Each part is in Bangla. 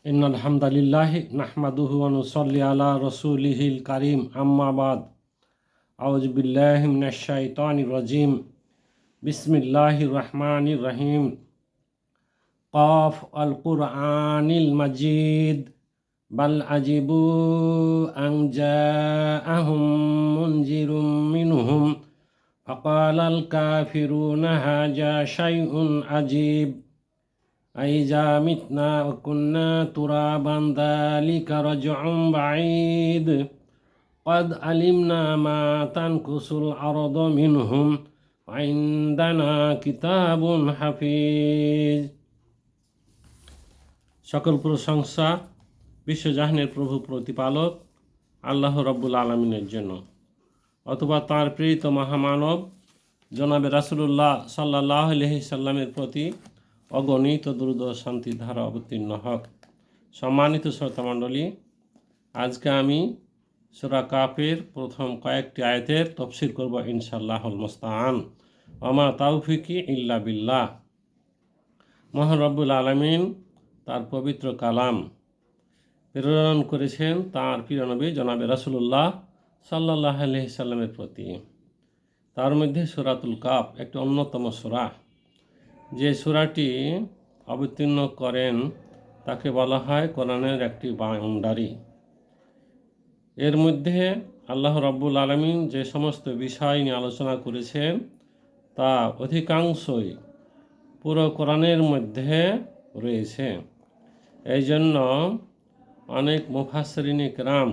ইন্নাল হামদালিল্লাহি নাহমাদুহু ওয়া নুসাল্লি আলা রাসূলিহিল কারীম আম্মা বাদ আউযু বিল্লাহি মিনাশ শাইতানির রাজীম বিসমিল্লাহির রহমানির রহিম কাফ আল কুরআনিল মাজিদ বাল আজিবু আন জাআহুম মুনজিরুম মিনহুম ফাকালাল কাফিরুনা হাযা শাইউন আজীব আইজা মিতনা ওয়া কুন্না তুরাবান যালিকা রাজউন বাঈদ ক্বাদ আলিমনা মা তানকুসুল আরদু মিনহুম ওয়া ইনদানা কিতাবুন হাফিজ। সকল প্রশংসা বিশ্বজাহানের প্রভু প্রতিপালক আল্লাহ রাব্বুল আলামিনের জন্য, অথবা তাঁর প্রেরিত মহামানব জনাবে রাসূলুল্লাহ সাল্লাল্লাহু আলাইহি সাল্লামের প্রতি অগণিত দ্রুত শান্তির ধারা অবতীর্ণ হক। সম্মানিত শ্রোতামণ্ডলী, আজকে আমি সূরা কাফের প্রথম কয়েকটি আয়াতের তাফসীর করব ইনশাআল্লাহুল মুস্তাআন। ওমা তাওফিকি ইল্লা বিল্লাহ। মহান রব্বুল আলামিন তার পবিত্র কালাম প্রেরণ করেছেন তাঁর প্রিয় নবী জনাবে রাসূলুল্লাহ সাল্লাল্লাহু আলাইহি সাল্লামের প্রতি। তার মধ্যে সূরাতুল কাফ একটি অন্যতম সূরা। যে সূরাটি অবতীর্ণ করেন তাকে বলা হয় কোরআনের একটি বাউন্ডারি। এর মধ্যে আল্লাহ রাব্বুল আলামিন যে সমস্ত বিষয় নিয়ে আলোচনা করেছেন তা অধিকাংশই পুরো কোরআনের মধ্যে রয়েছে। এই জন্য অনেক মুফাসসিরিন ইকরাম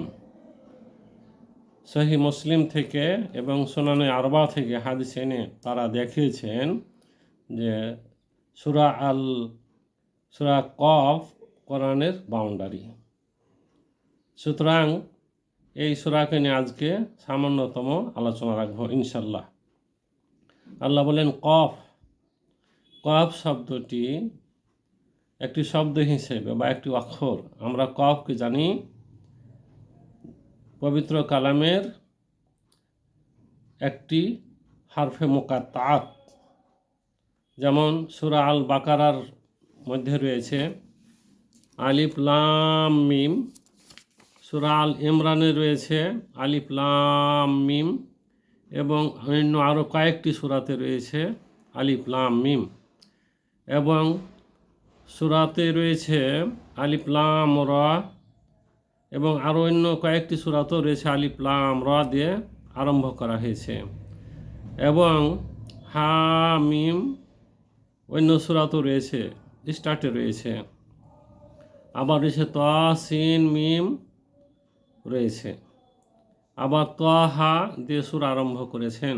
সহিহ মুসলিম থেকে এবং সুনানে আরবা থেকে হাদিস এনে তারা দেখিয়েছেন যে সূরা কফ কোরআনের বাউন্ডারি। সুতরাং এই সূরাকে নিয়ে আজকে সামান্যতম আলোচনা রাখবো ইনশাল্লাহ। আল্লাহ বলেন কফ। কফ শব্দটি একটি শব্দ হিসেবে বা একটি অক্ষর। আমরা কফকে জানি পবিত্র কালামের একটি হারফে মুকাত্তাআত। যেমন সূরা আল বাকারার মধ্যে রয়েছে আলিফ লাম মিম, সূরা আল ইমরানে রয়েছে আলিফ লাম মিম, এবং অন্য আরও কয়েকটি সূরাতে রয়েছে আলিফ লাম মিম, এবং সূরাতে রয়েছে আলিফ লাম রা, এবং আরও অন্য কয়েকটি সূরাতেও রয়েছে আলিফ লাম রা দিয়ে আরম্ভ করা হয়েছে, এবং হা মিম অন্য সূরাতেও রয়েছে, স্টার্টে রয়েছে। আবার রয়েছে তা সিন মিম রয়েছে, আবার তাহা দিয়ে সূরা আরম্ভ করেছেন।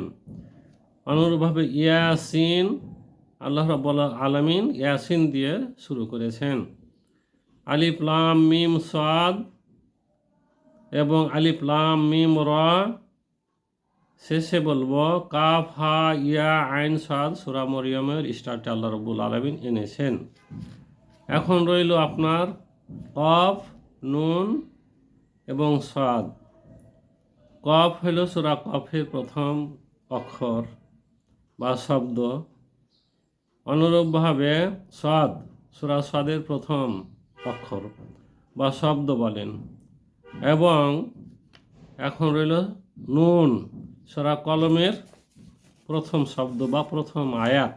অনুরূপভাবে ইয়াসিন, আল্লাহ রাব্বুল আলামিন ইয়াসিন দিয়ে শুরু করেছেন। আলিফ লাম মিম সাদ এবং আলিফ লাম মিম রা, শেষে বলবো কাফ হা ইয়া আইন সাদ সূরা মরিয়মের স্টার্টে আল্লাহ রাব্বুল আলামিন এনেছেন। এখন রইল আপনার কফ, নুন এবং সাদ। কফ হল সূরা কফের প্রথম অক্ষর বা শব্দ। অনুরূপভাবে সাদ সূরা সাদের প্রথম অক্ষর বা শব্দ বলেন। এবং এখন রইল নুন, সূরা কলমের প্রথম শব্দ বা প্রথম আয়াত,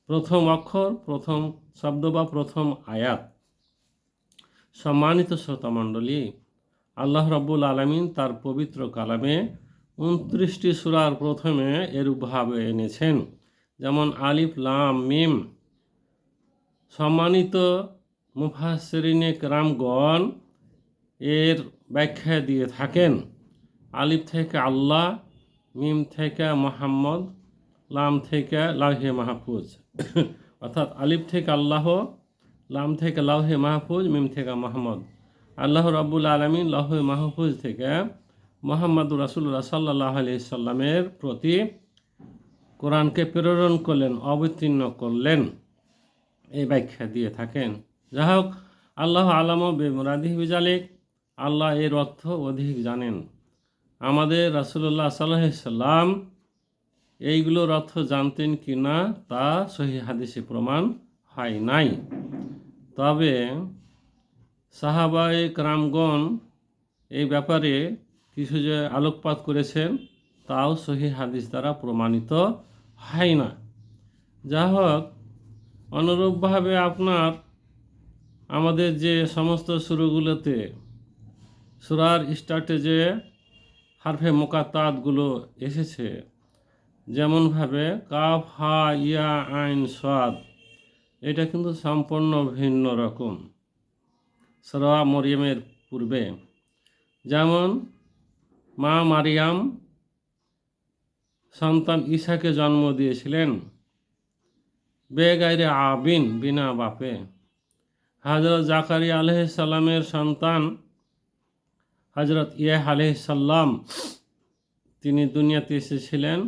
প্রথম অক্ষর, প্রথম শব্দ বা প্রথম আয়াত। সম্মানিত শ্রোতামণ্ডলী, আল্লাহ রাব্বুল আলামিন তার পবিত্র কালামে 29টি সূরার প্রথমে এরূপভাবে এনেছেন, যেমন আলিফ লাম মিম। সম্মানিত মুফাসসিরিনে কেরামগণ এর ব্যাখ্যা দিয়ে থাকেন আলিফ থেকে আল্লাহ, মিম থেকে মুহাম্মদ, লাম থেকে লাউহে মাহফুজ। অর্থাৎ আলিফ থেকে আল্লাহ, লাম থেকে লাউহে মাহফুজ, মিম থেকে মুহাম্মদ। আল্লাহ রাব্বুল আলামিন লাউহে মাহফুজ থেকে মুহাম্মদুর রাসূলুল্লাহ সাল্লাল্লাহু আলাইহি সাল্লামের প্রতি কোরআনকে প্রেরণ করলেন, অবতীর্ণ করলেন, এই ব্যাখ্যা দিয়ে থাকেন। যাই হোক, আল্লাহ আলামু বিমুরাদিহি বিযালিক, আল্লাহ এর অর্থ অধিক জানেন। আমাদের রাসূলুল্লাহ সাল্লাল্লাহু আলাইহি সাল্লাম এইগুলোর অর্থ জানতেন কি না তা সহিহ হাদিসে প্রমাণ হয় নাই। তবে সাহাবায়ে কেরামগণ এই ব্যাপারে কিছু যে আলোকপাত করেছেন তাও সহিহ হাদিস দ্বারা প্রমাণিত হয় না। যা হোক, অনুরূপভাবে আপনার আমাদের যে সমস্ত শুরুগুলোতে সূরার স্টার্টে যে হারফে মুকাত্তাতগুলো এসেছে, যেমনভাবে কাফ হা ইয়া আইন সাদ, এটা কিন্তু সম্পূর্ণ ভিন্ন রকম। সূরা মরিয়মের পূর্বে যেমন মা মারিয়াম সন্তান ঈসাকে জন্ম দিয়েছিলেন বেগাইরে আবিন, বিনা বাপে। হযরত জাকারিয়া আলাইহিস সালামের সন্তান হযরত ইয়াহ্যা আলাইহিস সালাম তিনি দুনিয়াতে এসেছিলেন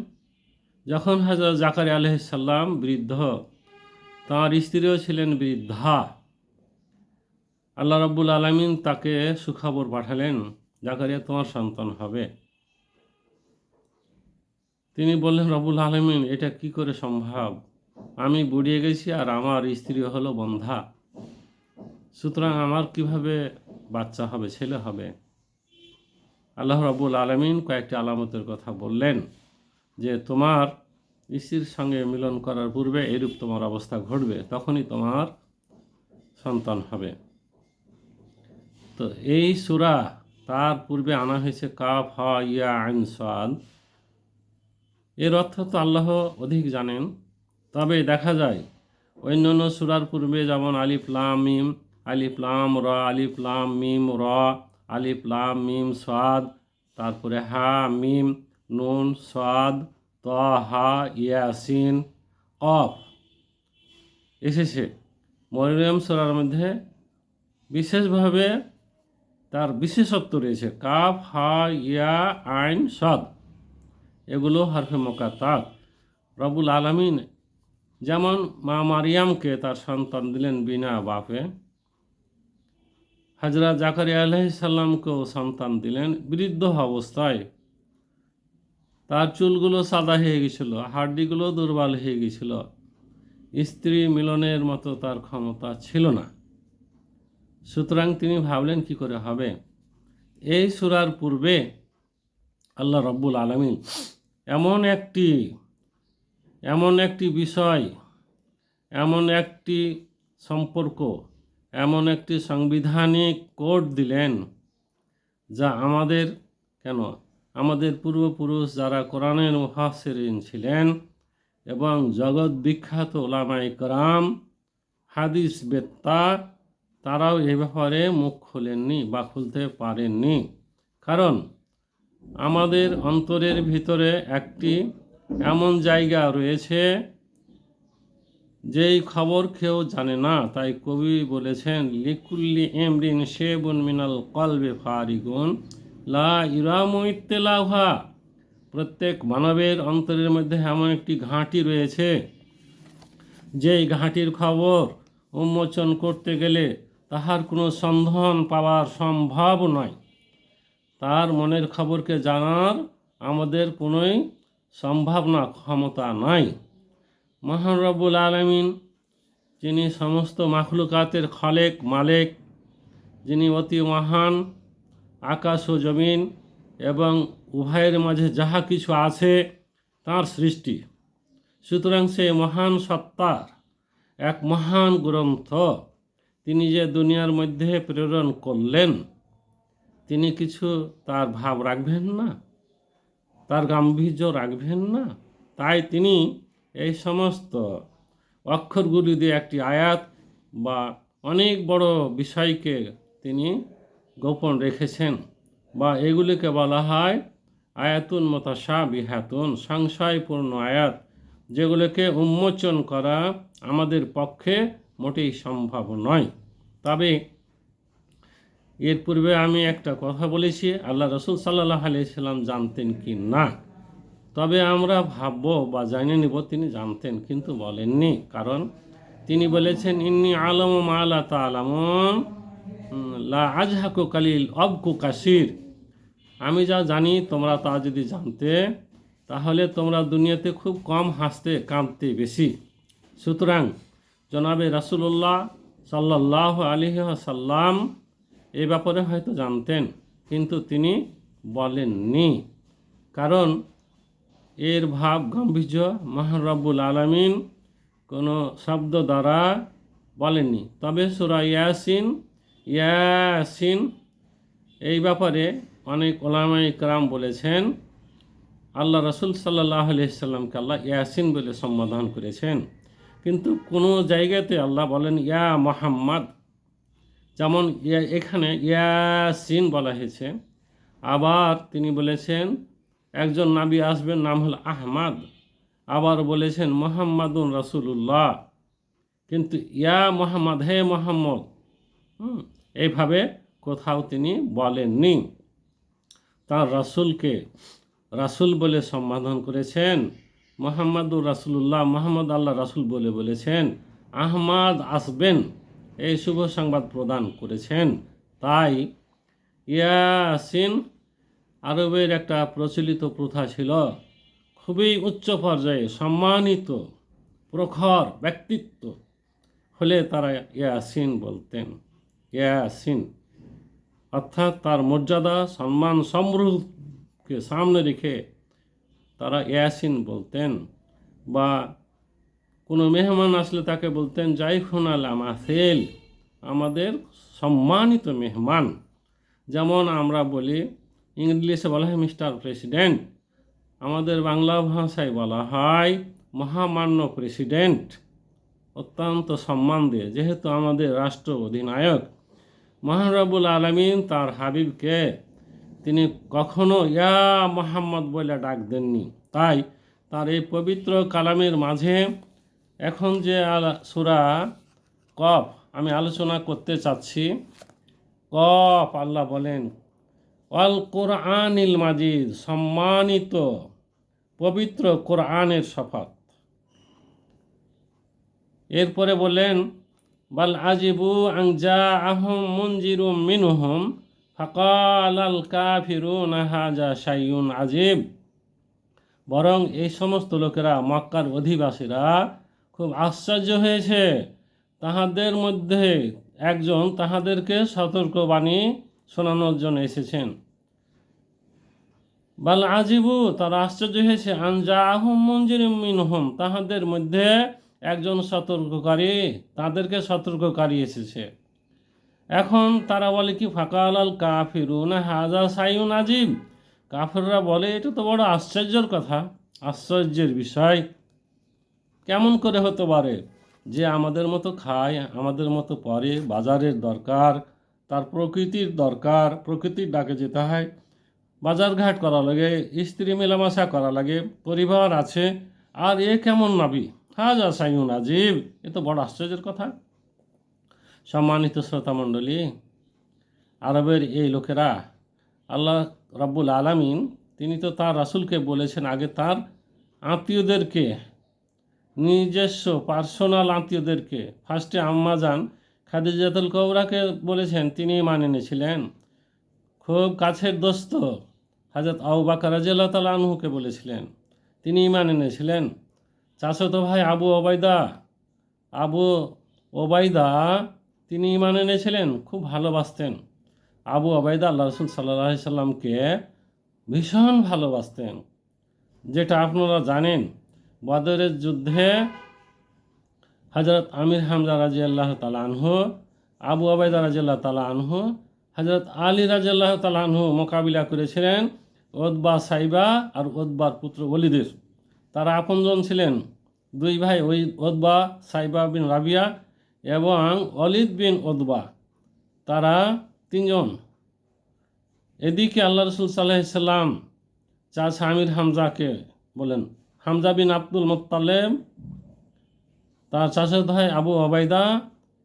যখন হযরত জাকারিয়া আলাইহিস সালাম বৃদ্ধ, তাঁর স্ত্রীও ছিলেন বৃদ্ধা। আল্লাহ রাব্বুল আলামিন তাকে সুখবর পাঠালেন, জাকারিয়া তোমার সন্তান হবে। তিনি বললেন, রব্বুল আলামিন এটা কি করে সম্ভব? আমি বুড়িয়ে গেছি আর আমার স্ত্রী হলো বন্ধা, সুতরাং আমার কিভাবে বাচ্চা হবে, ছেলে হবে? আল্লাহ রাব্বুল আলামিন কয়েকটি আলামতের কথা বললেন যে তোমার স্ত্রীর সঙ্গে মিলন করার পূর্বে এরূপ তোমার অবস্থা ঘটবে, তখনই তোমার সন্তান হবে। তো এই সূরা তার পূর্বে আনা হয়েছে কাফ হা ইয়া আইন সাদ। এর অর্থ তো আল্লাহ অধিক জানেন, তবে দেখা যায় অন্যান্য সূরার পূর্বে যেমন আলিফ লাম মিম, আলিফ লাম রা, আলিফ লাম মিম রা, আলিফ লাম মিম সাদ, তারপরে হা মিম নুন সাদ তাহা ইয়াসিন কফ এসেছে। মরিয়ম সূরার মধ্যে বিশেষভাবে তার বিশেষত্ব রয়েছে, কাফ হা ইয়া আইন সাদ, এগুলো হরফে মুকাত্তাত। রব্বুল আলামিন যেমন মা মারিয়ামকে তার সন্তান দিলেন বিনা বাপে, হযরত জাকারিয়া আলাইহিস সালামকেও সন্তান দিলেন বৃদ্ধ অবস্থায়। তার চুলগুলো সাদা হয়ে গেছিল, হাড্ডিগুলো দুর্বল হয়ে গেছিল, স্ত্রী মিলনের মতো তার ক্ষমতা ছিল না। সুতরাং তিনি ভাবলেন কি করে হবে। এই সূরার পূর্বে আল্লাহ রাব্বুল আলামিন এমন একটি বিষয়, এমন একটি সম্পর্ক, এমন একটি সাংবিধানিক কোড দিলেন যা আমাদের পূর্বপুরুষ যারা কোরআনের মুফাসসিরিন ছিলেন এবং জগৎ বিখ্যাত উলামায়ে কেরাম, হাদিস বেত্তা, তারাও এ ব্যাপারে মুখ খোলেননি বা খুলতে পারেননি। কারণ আমাদের অন্তরের ভিতরে একটি এমন জায়গা রয়েছে যেই খবর কেউ জানে না। তাই কবি বলেছেন, লিকুল্লি এমরিন শেবুন মিনাল কলবে ফারিগুন লা ইরামু ইত্তেলাহা। প্রত্যেক মানবের অন্তরের মধ্যে এমন একটি ঘাঁটি রয়েছে যেই ঘাঁটির খবর উন্মোচন করতে গেলে তাহার কোনো সন্ধান পাওয়ার সম্ভব নয়। তার মনের খবরকে জানার আমাদের কোনোই সম্ভাবনা ক্ষমতা নাই। মহান রব্বুল আলামিন, যিনি সমস্ত মাখলুকাতের খালেক মালেক, যিনি অতি মহান, আকাশ ও জমিন এবং উভয়ের মাঝে যাহা কিছু আছে তাঁর সৃষ্টি। সুতরাং সে মহান সত্তার এক মহান গ্রন্থ তিনি যে দুনিয়ার মধ্যে প্রেরণ করলেন, তিনি কিছু তার ভাব রাখবেন না, তার গাম্ভীর্য রাখবেন না? তাই তিনি এই সমস্ত অক্ষরগুলি দিয়ে একটি আয়াত বা অনেক বড় বিষয়কে তিনি গোপন রেখেছেন, বা এগুলিকে বলা হয় আয়াতুন মুতাশাবিহাতুন, সংশয়পূর্ণ আয়াত, যেগুলোকে উন্মোচন করা আমাদের পক্ষে মোটেই সম্ভব নয়। তবে এর পূর্বে আমি একটা কথা বলেছি, আল্লাহ রাসূল সাল্লাল্লাহু আলাইহি সাল্লাম জানতেন কি না। তবে আমরা ভাববো বা জানিয়ে নিব তিনি জানতেন, কিন্তু বলেননি। কারণ তিনি বলেছেন, ইন্নী আলামু মা লা তা'লামুন লা আজহাকু কালিল আবকু কাসির। আমি যা জানি তোমরা তা যদি জানতে, তাহলে তোমরা দুনিয়াতে খুব কম হাসতে কাঁদতে বেশি। সুতরাং জনাবে রাসূলুল্লাহ সাল্লাল্লাহু আলাইহি ওয়াসাল্লাম এই ব্যাপারে হয়তো জানতেন, কিন্তু তিনি বলেননি, কারণ এর ভাব গাম্ভীর্য মহান রব্বুল আলামিন কোনো শব্দ দ্বারা বলেননি। তবে সূরা ইয়াসিন এই ব্যাপারে অনেক ওলামায়ে কেরাম বলেছেন, আল্লাহ রসুল সাল্লাল্লাহু আলাইহি সাল্লামকে আল্লাহ ইয়াসিন বলে সম্বোধন করেছেন, কিন্তু কোনো জায়গাতে আল্লাহ বলেন ইয়া মুহাম্মদ, যেমন এখানে ইয়াসিন বলা হয়েছে। আবার তিনি বলেছেন একজন নবী আসবেন, নাম হল আহমদ। আবার বলেছেন মুহাম্মাদুন রাসূলুল্লাহ, কিন্তু ইয়া মুহাম্মদ, হে মুহাম্মদ, এইভাবে কোথাও তিনি বলেননি। তার রাসূলকে রাসূল বলে সম্বোধন করেছেন, মুহাম্মাদুর রাসূলুল্লাহ, মুহাম্মদ আল্লাহ রাসূল বলে বলেছেন, আহমদ আসবেন এই শুভ সংবাদ প্রদান করেছেন। তাই ইয়াসিন আরবের একটা প্রচলিত প্রথা ছিল, খুবই উচ্চ পর্যায়ে সম্মানিত প্রখর ব্যক্তিত্ব হলে তারা ইয়াসিন বলতেন। ইয়াসিন অর্থাৎ তার মর্যাদা, সম্মান, সম্ভ্রকে সামনে রেখে তারা ইয়াসিন বলতেন। বা কোনো মেহমান আসলে তাকে বলতেন জাইফুন আল আমাসেল, আমাদের সম্মানিত মেহমান। যেমন আমরা বলি, ইংলিশে বলা হয় মিস্টার প্রেসিডেন্ট, আমাদের বাংলা ভাষায় বলা হয় মহামান্য প্রেসিডেন্ট, অত্যন্ত সম্মান দিয়ে, যেহেতু আমাদের রাষ্ট্র অধিনায়ক। মহান রব্বুল আলামিন তার হাবিবকে তিনি কখনো ইয়া মুহাম্মদ বলে ডাক দেননি। তাই তার এই পবিত্র কালামের মাঝে এখন যে সূরা কফ আমি আলোচনা করতে চাচ্ছি, কফ আল্লাহ বলেন আল কোরআনিল মাজিদ, সম্মানিত পবিত্র কোরআনের শপথ। এরপরে বলেন বাল আজিবু আন জাআহুম মুনজিরুম মিনহুম ফাকালাল কাফিরুনা হাযা শাইউন আজিব। বরং এই সমস্ত লোকেরা, মক্কার অধিবাসীরা খুব আশ্চর্য হয়েছে, তাহাদের মধ্যে একজন তাহাদেরকে সতর্কবাণী শোনানোর জন্য এসেছেন। বাল আজিবু, তারা আশ্চর্য হয়েছে, আন জাআহুম মুনজিরুম মিনহুম, তাহাদের মধ্যে একজন সতর্ককারী, তাদেরকে সতর্ককারী এসেছে। এখন তারা বলে কি ফাকালাল কাফিরুনা হাযা শাইউন আজিব, কাফেররা বলে এটা তো বড় আশ্চর্যের কথা, আশ্চর্যের বিষয়। কেমন করে হতে পারে যে আমাদের মতো খায়, আমাদের মতো পরে, বাজারের দরকার, তার প্রকৃতির দরকার, প্রকৃতির ডাকে যেতে হয়, বাজারঘাট করা লাগে, স্ত্রী মেলামেশা করা লাগে, পরিবার আছে, আর এ কেমন নবী, হাযা শাইউন আজিব, এ তো বড় আশ্চর্যের কথা। সম্মানিত শ্রোতামণ্ডলী, আরবের এই লোকেরা, আল্লাহ রাব্বুল আলামিন তিনি তো তার রাসূলকে বলেছেন আগে তার আত্মীয়দেরকে, নিজস্ব পার্সোনাল আত্মীয়দেরকে, ফার্স্টে আম্মাজান খাদিজাতুল কুবরাকে বলেছেন, তিনি মানে নিয়েছিলেন। খুব কাছের দোস্ত হযরত আবু বকর রাদিয়াল্লাহু তাআলা আনহুকে বলেছিলেন, তিনি মানে নিয়েছিলেন। চাচাতো ভাই আবু ওবায়দা তিনি মানে নিয়েছিলেন, খুব ভালোবাসতেন। আবু ওবায়দা আল্লাহ রাসূল সাল্লাল্লাহু আলাইহি সাল্লামকে ভীষণ ভালোবাসতেন, যেটা আপনারা জানেন। বদরের যুদ্ধে হযরত আমির হামজা রাদিয়াল্লাহু তাআলা আনহু, আবু ওবায়দা রাদিয়াল্লাহু তাআলা আনহু, হযরত আলী রাদিয়াল্লাহু তাআলা আনহু মোকাবিলা করেছিলেন উতবা সাইবা আর উতবার পুত্র ওলীদের। তারা আপনজন ছিলেন, দুই ভাই, ওই উতবা সাইবা বিন রাবিয়া এবং ওলীদ বিন উতবা, তারা তিনজন। এদিকে আল্লাহ রাসূল সাল্লাল্লাহু আলাইহি সাল্লাম চাচা আমির হামজাকে বলেন, হামজা বিন আব্দুল মুত্তালিব, তার চাচাতো ভাই আবু ওবায়দা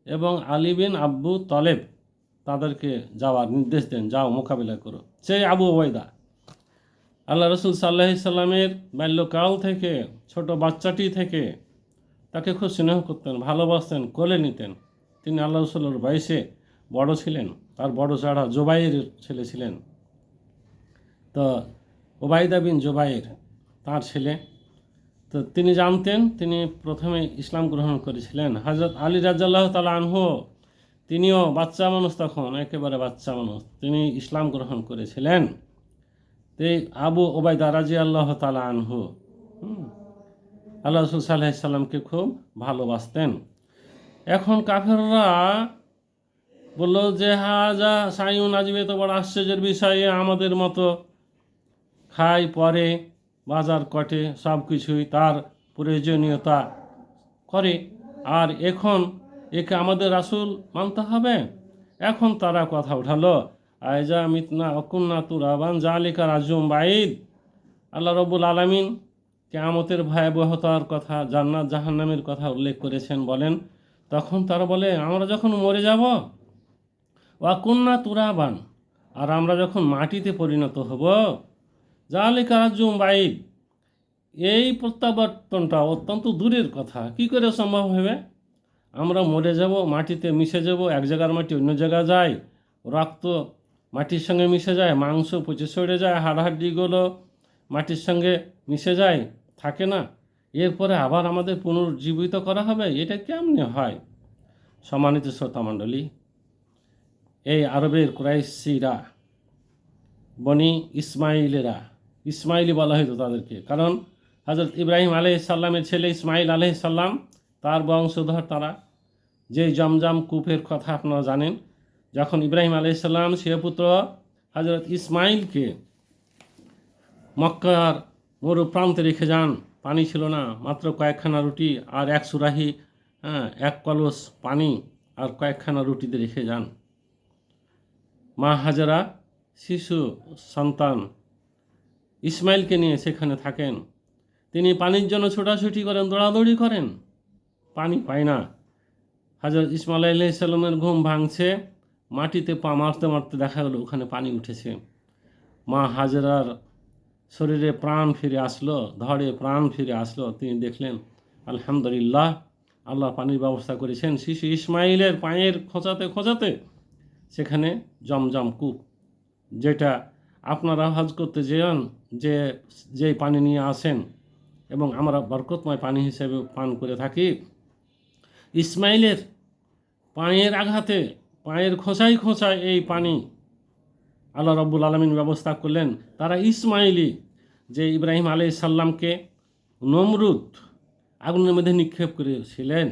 এবং আলী বিন আবু তালেব, তাদেরকে যাওয়ার নির্দেশ দেন, যাও মোকাবিলা করো। সেই আবু ওবায়দা আল্লাহ রাসূল সাল্লাল্লাহু আলাইহি সাল্লামের বাল্যকাল থেকে, ছোট বাচ্চাটি থেকে তাকে খুব স্নেহ করতেন, ভালোবাসতেন, কোলে নিতেন। তিনি আল্লাহ রাসূলের বয়সে বড় ছিলেন, তার বড় চাড়া জুবাইরের ছেলে ছিলেন। তো ওবায়দা বিন জুবাইর তার ছেলে। তো তিনি জানতেন, তিনি প্রথমে ইসলাম গ্রহণ করেছিলেন। হযরত আলী রাদিয়াল্লাহু তাআলা আনহু তিনিও বাচ্চা মানুষ, তখন একেবারে বাচ্চা মানুষ, তিনি ইসলাম গ্রহণ করেছিলেন। এই আবু ওবায়দা রাদিয়াল্লাহু তাআলা আনহু আল্লাহ রাসূল সাল্লাল্লাহু আলাইহি সাল্লামকে খুব ভালোবাসতেন। এখন কাফেররা বলল যে হাজা সাইউন আজিবে, তো বড় আশ্চর্যের বিষয়ে, আমাদের মতো খায় পরে বাজার কটে সব কিছুই তার প্রয়োজনীয়তা করে, আর এখন একে আমাদের রাসূল মানতে হবে। এখন তারা কথা উঠালো, আয়জা মিতনা অকুন্না তুরাবান জালিকা রাজুম বাইদ। আল্লাহ রব্বুল আলামিন কিয়ামতের ভয়াবহতার কথা, জান্নাত জাহান্নামের কথা উল্লেখ করেছেন। বলেন, তখন তারা বলে, আমরা যখন মরে যাব, ওয়াকুন্না তুরাবান, আর আমরা যখন মাটিতে পরিণত হব, জালিকা রাজুম বাইদ, এই প্রত্যাবর্তনটা অত্যন্ত দূরের কথা। কি করে সম্ভব হবে? আমরা মরে যাব, মাটিতে মিশে যাব, এক জায়গার মাটি অন্য জায়গা যায়, রক্ত মাটির সঙ্গে মিশে যায়, মাংস পচে সরে যায়, হাড়হাড্ডিগুলো মাটির সঙ্গে মিশে যায়, থাকে না, এরপরে আবার আমাদের পুনর্জীবিত করা হবে? এটা কেমনে হয়? সম্মানিত শ্রোতামণ্ডলী, এই আরবের কুরাইশিরা, বনি ইসমাইলেরা, ইসমাইলি বলা হতো তাদেরকে, কারণ হযরত ইব্রাহিম আলাইহিস সালামের ছেলে ইসমাইল আলাইহিস সালাম, তার বংশধর তারা। যে জমজম কূপের কথা আপনারা জানেন, যখন ইব্রাহিম আলাইহিস সালাম সে পুত্র হযরত ইসমাইলকে মক্কার মরু প্রান্তে রেখে যান, পানি ছিল না, মাত্র কয়েকখানা রুটি আর এক সুরাহি, এক কলস পানি আর কয়েকখানা রুটিতে রেখে যান। মা হাজেরা শিশু সন্তান ইসমাইলকে নিয়ে সেখানে থাকেন। তিনি পানির জন্য ছোটাছুটি করেন, দৌড়াদৌড়ি করেন, পানি পায় না। হযরত ইসমাইল আলাইহিস সালামের ঘুম ভাঙছে, মাটিতে পা মারতে মারতে দেখা গেল ওখানে পানি উঠেছে। মা হাজেরার শরীরে প্রাণ ফিরে আসলো, ধড়ে প্রাণ ফিরে আসলো। তিনি দেখলেন, আলহামদুলিল্লাহ, আল্লাহ পানির ব্যবস্থা করেছেন। শিশু ইসমাইলের পায়ের খোঁচাতে খোঁচাতে সেখানে জমজম কূপ, যেটা আপনারা হজ করতে যান, যেই পানি নিয়ে আসেন এবং আমরা বরকতময় পানি হিসেবে পান করে থাকি, ইসমাইলের পায়ের আঘাতে, পায়ের খোঁচায় খোঁচায় এই পানি আল্লাহ রব্বুল আলামিন ব্যবস্থা করলেন। তারা ইসমাইলি, যে ইব্রাহিম আলাইহিস সালামকে নমরুদ আগুনের মধ্যে নিক্ষেপ করেছিলেন,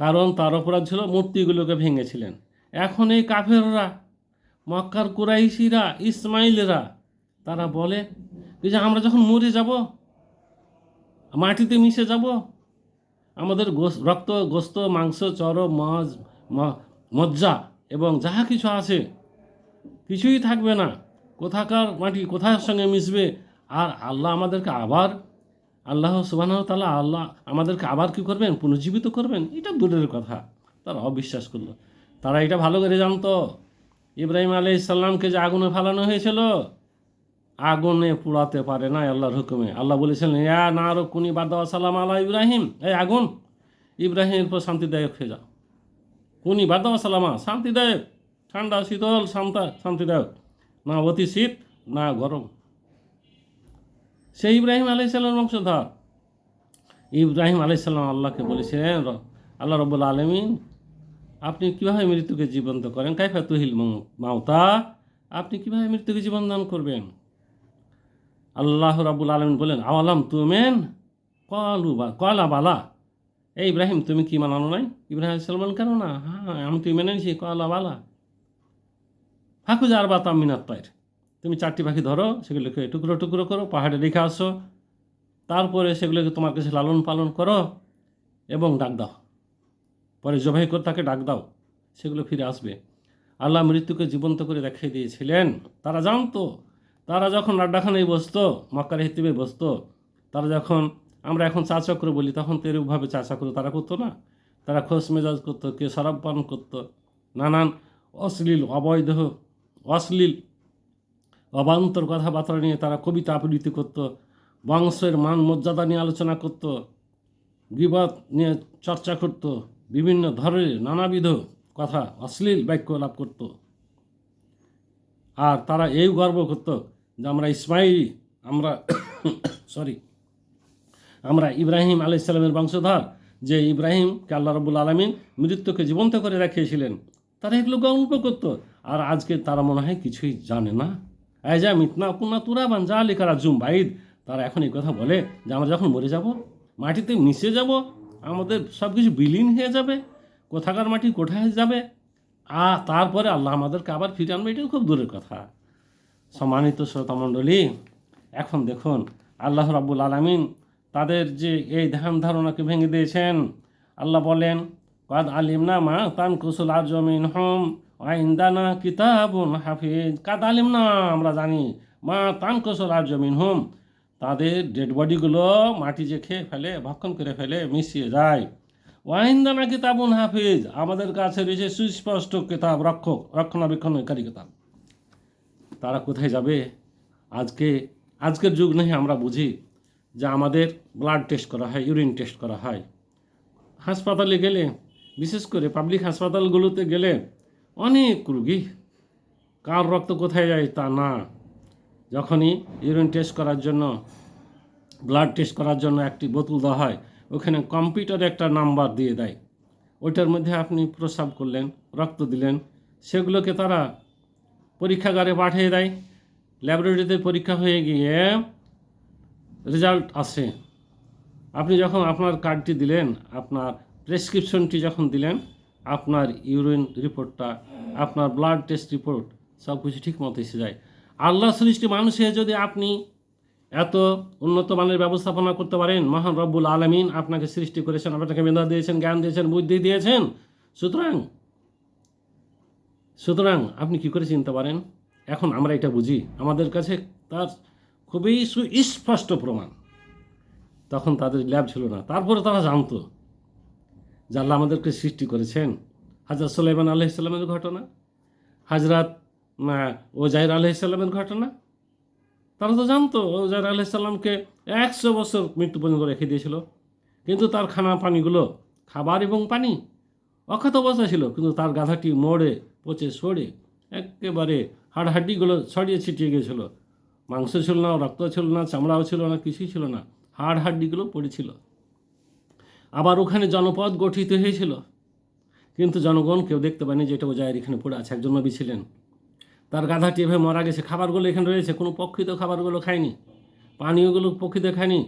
কারণ তার অপরাধ ছিল মূর্তিগুলোকে ভেঙেছিলেন। এখন এই কাফেররা, মক্কার কুরাইশিরা, ইসমাইলেরা, তারা বলে যে আমরা যখন মরে যাব, মাটিতে মিশে যাব, আমাদের রক্ত, গোস্ত, মাংস, চর্ম, মজ্জা এবং যাহা কিছু আছে কিছুই থাকবে না। কোথাকার মাটি কোথার সঙ্গে মিশবে? আর আল্লাহ আমাদেরকে আবার, আল্লাহ সুবহানাহু ওয়া তাআলা আল্লাহ আমাদেরকে আবার কী করবেন? পুনর্জীবিত করবেন? এটা দূরের কথা। তারা অবিশ্বাস করলো। তারা এটা ভালো করে জানতো, ইব্রাহিম আলাইহিস সালামকে যে আগুনে ফেলানো হয়েছিল, আগুনে পোড়াতে পারে না আল্লাহর হুকুমে। আল্লাহ বলেছিলেন, ইয়া নারু কুনি বারদান ওয়া সালামান আলা ইব্রাহিম, এই আগুন ইব্রাহিমের উপর শান্তিদায়ক হয়ে যাও। কুনি বারদান ওয়া সালামা, শান্তিদায়ক, ঠান্ডা শীতল শান্তিদায়ক, না অতি শীত না গরম। সেই ইব্রাহিম আলাইহিস সালামের বংশধর। ইব্রাহিম আলাইহিস সালাম আল্লাহকে বলেছিলেন, আল্লাহ রাব্বুল আলামিন, আপনি কীভাবে মৃত্যুকে জীবন্ত করেন? কাইফা তুহিল মাউতা, আপনি কীভাবে মৃত্যুকে জীবন দান করবেন? আল্লাহ রাব্বুল আলামিন বলেন, আওয়ালাম তুমেন কলা বালা, এই ইব্রাহিম তুমি কি মানানো নাই? ইব্রাহিম আলাইহিস সালাম বলেন, কেন না, হ্যাঁ আমি তুই মেনে নিয়েছি। কলা বালা ফাঁকু যার বা তামিনাত পায়ের, তুমি 4টি পাখি ধরো, সেগুলোকে টুকরো টুকরো করো, পাহাড়ে রেখে আসো, তারপরে সেগুলোকে তোমার কাছে লালন পালন করো এবং ডাক দাও, পরে জবাই করে তাকে ডাক দাও, সেগুলো ফিরে আসবে। আল্লাহ মৃত্যুকে জীবন্ত করে দেখিয়ে দিয়েছিলেন। তারা জানতো, তারা যখন আড্ডাখানায় বসতো, মক্কার হিতিমে বসতো, তারা যখন, আমরা এখন চা চক্র বলি, তখন তো এরূপভাবে চা চক্র তারা করতো না। তারা খোশ মেজাজ করতো, কেউ শরাব পান করতো, নানান অশ্লীল, অবৈধ, অশ্লীল অবান্তর কথাবার্তা নিয়ে তারা কবিতা আবৃত্তি করত, বংশের মান মর্যাদা নিয়ে আলোচনা করত, গীবত নিয়ে চর্চা করত, বিভিন্ন ধরনের নানাবিধ কথা, অশ্লীল বাক্য লাভ করত। আর তারা এই গর্ব করত যে আমরা ইসমাইলি, আমরা ইব্রাহিম আলাইহিস সালামের বংশধর, যে ইব্রাহিমকে আল্লাহ রাব্বুল আলামিন মৃত্যুকে জীবন্ত করে রাখিয়েছিলেন, তারা এগুলো গল্প করতো। আর আজকে তারা মনে হয় কিছুই জানে না। যা মিতনা কুনা তুরাবান যা লেখারা জুম বাইদ, তারা এখন এই কথা বলে যে আমরা যখন মরে যাব, মাটিতে মিশে যাব, আমাদের সব কিছু বিলীন হয়ে যাবে, কোথাকার মাটি কোথায় যাবে, তারপরে আল্লাহ আমাদেরকে আবার ফিরে আনবে। এটাও খুব দূরের কথা। সম্মানিত শ্রোতামণ্ডলী, এখন দেখুন আল্লাহ রাব্বুল আলামিন তাদের যে এই ধ্যান ধারণাকে ভেঙে দিয়েছেন। আল্লাহ বলেন, কাদ আলিমনা মা তানকুসুল আরজু মিনহুম ওয়া ইনদানা কিতাবুন হাফিজ। কাদ আলিমনা, আমরা জানি, মা তানকুসুল আরজু মিনহুম, তাদের ডেড বডিগুলো মাটি যে খেয়ে ফেলে, ভক্ষণ করে ফেলে, মিশিয়ে যায়। ওয়া ইনদানা কিতাবুন হাফিজ, আমাদের কাছে রয়েছে সুস্পষ্ট কিতাব, রক্ষণাবেক্ষণকারী কিতাব। তারা কোথায় যাবে? আজকের যুগ নেই, আমরা বুঝি যে আমাদের ব্লাড টেস্ট করা হয়, ইউরিন টেস্ট করা হয়। হাসপাতালে গেলে, বিশেষ করে পাবলিক হাসপাতালগুলোতে গেলে অনেক রুগী, কার রক্ত কোথায় যায় তা না। যখনই ইউরিন টেস্ট করার জন্য, ব্লাড টেস্ট করার জন্য একটি বোতল দেওয়া হয়, ওখানে কম্পিউটারে একটা নাম্বার দিয়ে দেয়। ওইটার মধ্যে আপনি প্রস্রাব করলেন, রক্ত দিলেন, সেগুলোকে তারা পরীক্ষাগারে পাঠিয়ে দেয়। ল্যাবরেটরিতে পরীক্ষা হয়ে গিয়ে রেজাল্ট আসে। আপনি যখন আপনার কার্ডটি দিলেন, আপনার প্রেসক্রিপশনটি যখন দিলেন, আপনার ইউরিন রিপোর্টটা, আপনার ব্লাড টেস্ট রিপোর্ট সব কিছু ঠিক মতো এসে যায়। আল্লাহ সৃষ্টি মানুষে যদি আপনি এত উন্নত মানের ব্যবস্থাপনা করতে পারেন, মহান রব্বুল আলামিন আপনাকে সৃষ্টি করেছেন, আপনাকে মেধা দিয়েছেন, জ্ঞান দিয়েছেন, বুদ্ধি দিয়েছেন। সুতরাং আপনি কি করে চিনতে পারেন? এখন আমরা এটা বুঝি, আমাদের কাছে তার খুবই সুস্পষ্ট প্রমাণ। তখন তাদের ল্যাব ছিল না, তারপরে তারা জানতো যে আল্লাহ আমাদেরকে সৃষ্টি করেছেন। হযরত সুলাইমান আলাইহিস সালামের ঘটনা, হযরত ওজাইর আলাইহিস সালামের ঘটনা, তারা তো জানতো ওজাইর আলাইহিস সালামকে 100 বছর মৃত্যু পর্যন্ত রেখে দিয়েছিল, কিন্তু তার খানা পানিগুলো, খাবার এবং পানি অক্ষত অবস্থা ছিল, কিন্তু তার গাধাটি মরে পচে সরে একেবারে হাড়হাড্ডিগুলো ছড়িয়ে ছিটিয়ে গিয়েছিল। মাংস ছিল না, রক্ত ছিল না, চামড়াও ছিল না, কিছুই ছিল না, হাড়হাড্ডিগুলো পড়েছিল। আবার ওখানে জনপদ গঠিত হয়েছিল, কিন্তু জনগণ কেউ দেখতে পায়নি যে এটা ওজায়ের এখানে পড়ে আছে। একজন নবী ছিলেন, তার গাধাটি এভাবে মারা গেছে, খাবারগুলো এখানে রয়েছে, কোনো পক্ষী তো খাবারগুলো খায়নি, পানীয়গুলো পক্ষীতে খায়নি।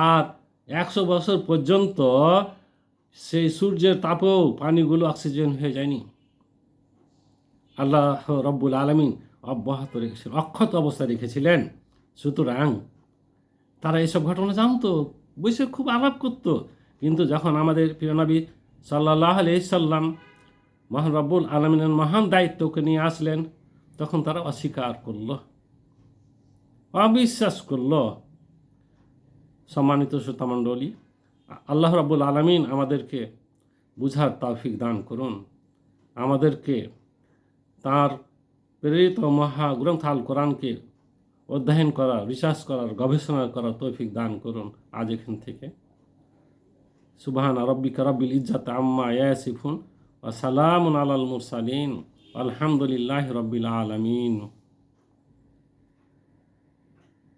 আর 100 বছর পর্যন্ত সেই সূর্যের তাপেও পানিগুলো অক্সিজেন হয়ে যায়নি। আল্লাহ রব্বুল আলামিন অব্যাহত রেখেছিলেন, অক্ষত অবস্থা রেখেছিলেন। সুতরাং তারা এসব ঘটনা জানতো, বসে খুব আলাপ করতো। কিন্তু যখন আমাদের প্রিয় নবী সাল্লাল্লাহু আলাইহি সাল্লাম মহান রব্বুল আলামিনের মহান দায়িত্বকে নিয়ে আসলেন, তখন তারা অস্বীকার করলো, অবিশ্বাস করলো। সম্মানিত শ্রোতামণ্ডলী, আল্লাহ রাব্বুল আলামিন আমাদেরকে বুঝার তৌফিক দান করুন, আমাদেরকে তার প্রেরিত মহাগ্রন্থ আল কোরআনকে অধ্যয়ন করার, রিসার্চ করার, গবেষণা করার তৌফিক দান করুন। আজ এখান থেকে সুবহানা রাব্বিকা রাব্বিল ইজ্জাতি আম্মা ইয়াসিফুন ওয়া সালামুন আলাল মুরসালিন আলহামদুলিল্লাহি রাব্বিল আলামিন।